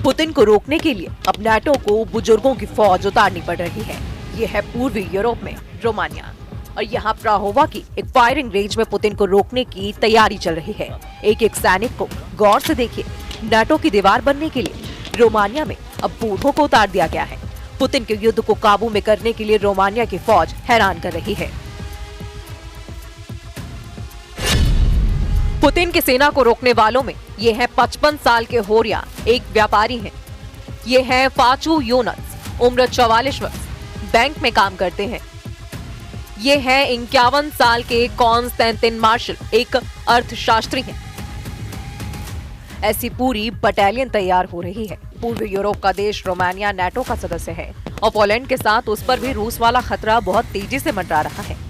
Putin को रोकने के लिए अब नाटो को बुजुर्गों की फौज उतारनी पड़ रही है। ये है पूर्वी यूरोप में रोमानिया और यहाँ प्राहोवा की एक फायरिंग रेंज में पुतिन को रोकने की तैयारी चल रही है। एक एक सैनिक को गौर से देखिए। नाटो की दीवार बनने के लिए रोमानिया में अब बूढ़ों को उतार दिया गया है। पुतिन के युद्ध को काबू में करने के लिए रोमानिया की फौज हैरान कर रही है। पुतिन की सेना को रोकने वालों में ये है 55 साल के होरिया, एक व्यापारी हैं। ये है फाचू योनस, उम्र 44 वर्ष, बैंक में काम करते हैं। ये है 51 साल के कॉन्स्टेंटिन मार्शल, एक अर्थशास्त्री हैं। ऐसी पूरी बटालियन तैयार हो रही है। पूर्वी यूरोप का देश रोमानिया नाटो का सदस्य है और पोलैंड के साथ उस पर भी रूस वाला खतरा बहुत तेजी से मंडरा रहा है।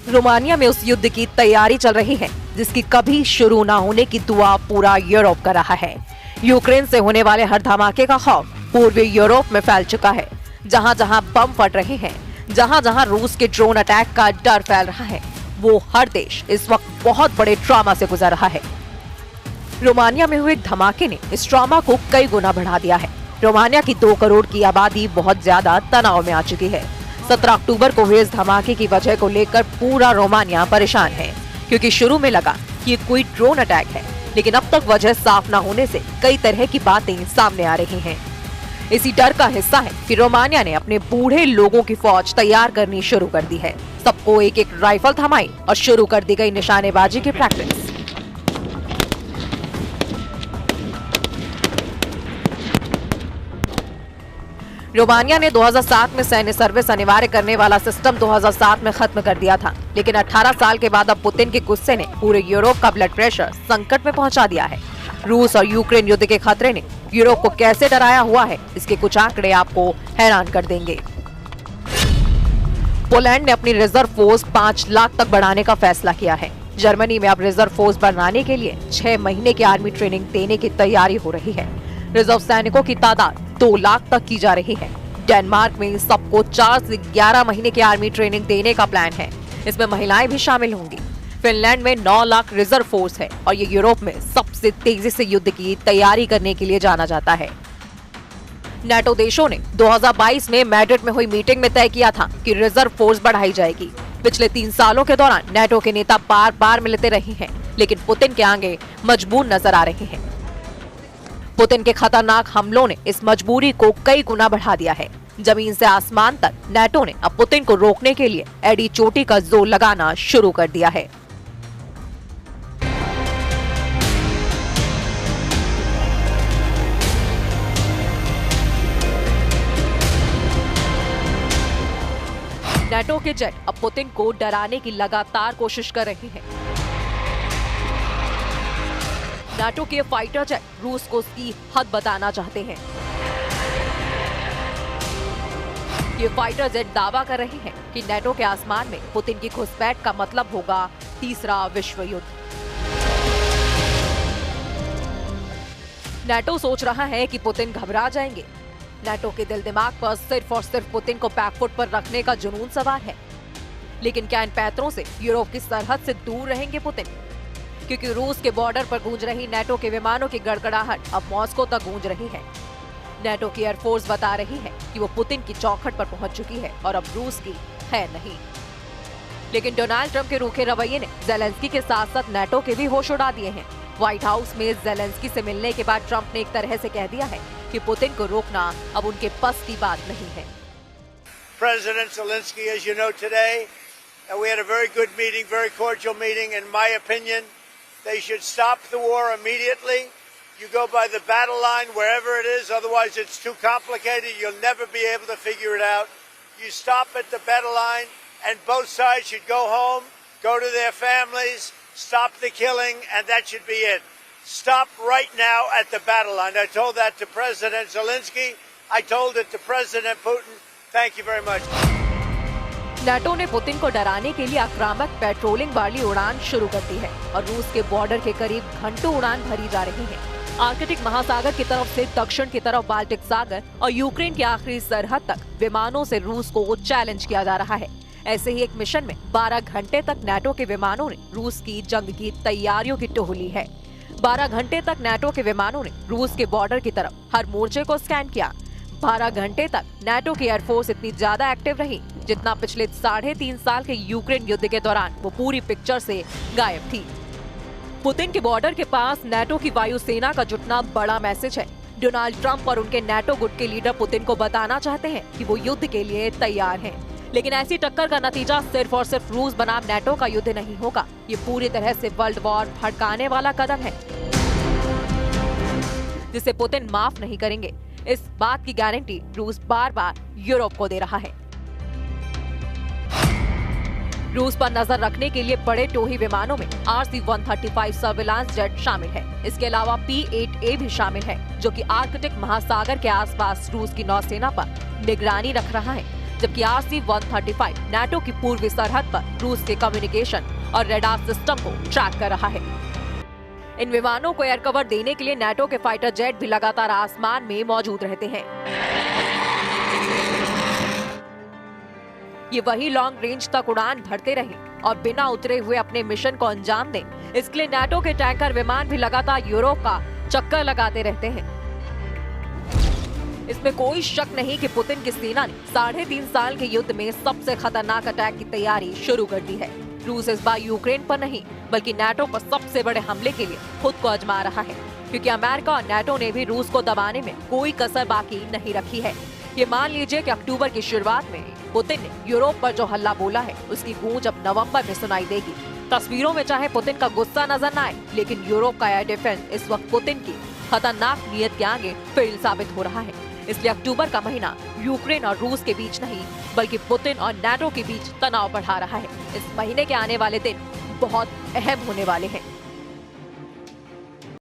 रोमानिया में उस युद्ध की तैयारी चल रही है जिसकी कभी शुरू ना होने की दुआ पूरा यूरोप कर रहा है। यूक्रेन से होने वाले हर धमाके का खौफ पूर्वी यूरोप में फैल चुका है। जहां जहां बम फट रहे हैं, जहां जहां रूस के ड्रोन अटैक का डर फैल रहा है, वो हर देश इस वक्त बहुत बड़े ट्रॉमा से गुजर रहा है। रोमानिया में हुए धमाके ने इस ट्रॉमा को कई गुना बढ़ा दिया है। रोमानिया की 2 करोड़ की आबादी बहुत ज्यादा तनाव में आ चुकी है। 17 अक्टूबर को हुए इस धमाके की वजह को लेकर पूरा रोमानिया परेशान है, क्योंकि शुरू में लगा कि ये कोई ड्रोन अटैक है, लेकिन अब तक वजह साफ न होने से कई तरह की बातें सामने आ रही हैं। इसी डर का हिस्सा है कि रोमानिया ने अपने बूढ़े लोगों की फौज तैयार करनी शुरू कर दी है। सबको एक एक राइफल थमाई और शुरू कर दी गई निशानेबाजी की प्रैक्टिस। रोमानिया ने 2007 में सैन्य सर्विस अनिवार्य करने वाला सिस्टम 2007 में खत्म कर दिया था, लेकिन 18 साल के बाद अब पुतिन के गुस्से ने पूरे यूरोप का ब्लड प्रेशर संकट में पहुंचा दिया है। रूस और यूक्रेन युद्ध के खतरे ने यूरोप को कैसे डराया हुआ है, इसके कुछ आंकड़े आपको हैरान कर देंगे। पोलैंड ने अपनी रिजर्व फोर्स 5 लाख तक बढ़ाने का फैसला किया है। जर्मनी में अब रिजर्व फोर्स बढ़ाने के लिए 6 महीने की आर्मी ट्रेनिंग देने की तैयारी हो रही है। रिजर्व सैनिकों की तादाद 2 लाख तक की जा रही है। डेनमार्क में सबको 4 से 11 महीने की आर्मी ट्रेनिंग देने का प्लान है। इसमें महिलाएं भी शामिल होंगी। फिनलैंड में 9 लाख रिजर्व फोर्स है और ये यूरोप में सबसे तेजी से युद्ध की तैयारी करने के लिए जाना जाता है। नाटो देशों ने 2022 में मैड्रिड में हुई मीटिंग में तय किया था कि रिजर्व फोर्स बढ़ाई जाएगी। पिछले 3 सालों के दौरान नाटो के नेता बार बार मिलते रहे हैं, लेकिन पुतिन के आगे मजबूर नजर आ रहे हैं। पुतिन के खतरनाक हमलों ने इस मजबूरी को कई गुना बढ़ा दिया है। जमीन से आसमान तक नाटो ने अब पुतिन को रोकने के लिए एडी चोटी का जोर लगाना शुरू कर दिया है। नाटो के जेट अब पुतिन को डराने की लगातार कोशिश कर रहे हैं। नाटो के फाइटर जेट रूस को उसकी हद बताना चाहते हैं। ये फाइटर जेट दावा कर रहे हैं कि नाटो के आसमान में पुतिन की घुसपैठ का मतलब होगा तीसरा विश्व युद्ध। नाटो सोच रहा है कि पुतिन घबरा जाएंगे। नाटो के दिल दिमाग पर सिर्फ और सिर्फ पुतिन को बैकफुट पर रखने का जुनून सवार है। लेकिन क्या इन पैतरों से यूरोप की सरहद से दूर रहेंगे पुतिन? क्योंकि रूस के बॉर्डर पर गूंज रही नाटो के विमानों की गड़गड़ाहट अब मॉस्को तक गूंज रही है। नाटो की एयरफोर्स बता रही है कि वो पुतिन की चौखट पर पहुंच चुकी है और अब रूस की है नहीं। लेकिन डोनाल्ड ट्रंप के रूखे रवैये ने ज़ेलेंस्की के साथ साथ नाटो के भी होश उड़ा दिए हैं। व्हाइट हाउस में ज़ेलेंस्की से मिलने के बाद ट्रंप ने एक तरह से कह दिया है कि पुतिन को रोकना अब उनके बस की बात नहीं है। President Zelensky, as you know today, we had a very good meeting, very cordial meeting. In my opinion, they should stop the war immediately. You go by the battle line wherever it is, otherwise it's too complicated. You'll never be able to figure it out. You stop at the battle line and both sides should go home, go to their families, stop the killing, and that should be it. Stop right now at the battle line. I told that to President Zelensky. I told it to President Putin. Thank you very much. NATO ने Putin को डराने के लिए आक्रामक patrolling वाली उड़ान शुरू कर दी है और रूस के बॉर्डर के करीब घंटों उड़ान भरी जा रही है। आर्कटिक महासागर की तरफ से दक्षिण की तरफ बाल्टिक सागर और यूक्रेन की आखिरी सरहद तक विमानों से रूस को चैलेंज किया जा रहा है। ऐसे ही एक मिशन में 12 घंटे तक नाटो के विमानों ने रूस की जंग की तैयारियों की टोह ली है। 12 घंटे तक नाटो के विमानों ने रूस के बॉर्डर की तरफ हर मोर्चे को स्कैन किया। 12 घंटे तक नाटो की एयरफोर्स इतनी ज्यादा एक्टिव रही जितना पिछले 3.5 साल के यूक्रेन युद्ध के दौरान वो पूरी पिक्चर से गायब थी। पुतिन के बॉर्डर के पास नाटो की वायुसेना का जुटना बड़ा मैसेज है। डोनाल्ड ट्रंप और उनके नाटो गुट के लीडर पुतिन को बताना चाहते हैं कि वो युद्ध के लिए तैयार हैं। लेकिन ऐसी टक्कर का नतीजा सिर्फ और सिर्फ रूस बनाम नाटो का युद्ध नहीं होगा। ये पूरी तरह से वर्ल्ड वॉर भड़काने वाला कदम है जिसे पुतिन माफ नहीं करेंगे। इस बात की गारंटी रूस बार बार यूरोप को दे रहा है। रूस पर नजर रखने के लिए बड़े टोही विमानों में RC-135 सर्विलांस जेट शामिल है। इसके अलावा P-8A भी शामिल है जो कि आर्कटिक महासागर के आसपास रूस की नौसेना पर निगरानी रख रहा है, जबकि RC-135 नाटो की पूर्वी सरहद पर रूस के कम्युनिकेशन और रेडार सिस्टम को ट्रैक कर रहा है। इन विमानों को एयर कवर देने के लिए नाटो के फाइटर जेट भी लगातार आसमान में मौजूद रहते हैं। ये वही लॉन्ग रेंज तक उड़ान भरते रहे और बिना उतरे हुए अपने मिशन को अंजाम दें। इसके लिए नाटो के टैंकर विमान भी लगातार यूरोप का चक्कर लगाते रहते हैं। इसमें कोई शक नहीं कि पुतिन की सेना ने 3.5 साल के युद्ध में सबसे खतरनाक अटैक की तैयारी शुरू कर दी है। रूस इस बार यूक्रेन पर नहीं बल्कि नाटो पर सबसे बड़े हमले के लिए खुद को आजमा रहा है, क्योंकि अमेरिका और नाटो ने भी रूस को दबाने में कोई कसर बाकी नहीं रखी है। ये मान लीजिए कि अक्टूबर की शुरुआत में पुतिन ने यूरोप पर जो हल्ला बोला है उसकी गूंज अब नवंबर में सुनाई देगी। तस्वीरों में चाहे पुतिन का गुस्सा नजर न आए, लेकिन यूरोप का एयर डिफेंस इस वक्त पुतिन की खतरनाक नीयत के आगे फेल साबित हो रहा है। इसलिए अक्टूबर का महीना यूक्रेन और रूस के बीच नहीं बल्कि पुतिन और नाटो के बीच तनाव बढ़ा रहा है। इस महीने के आने वाले दिन बहुत अहम होने वाले हैं।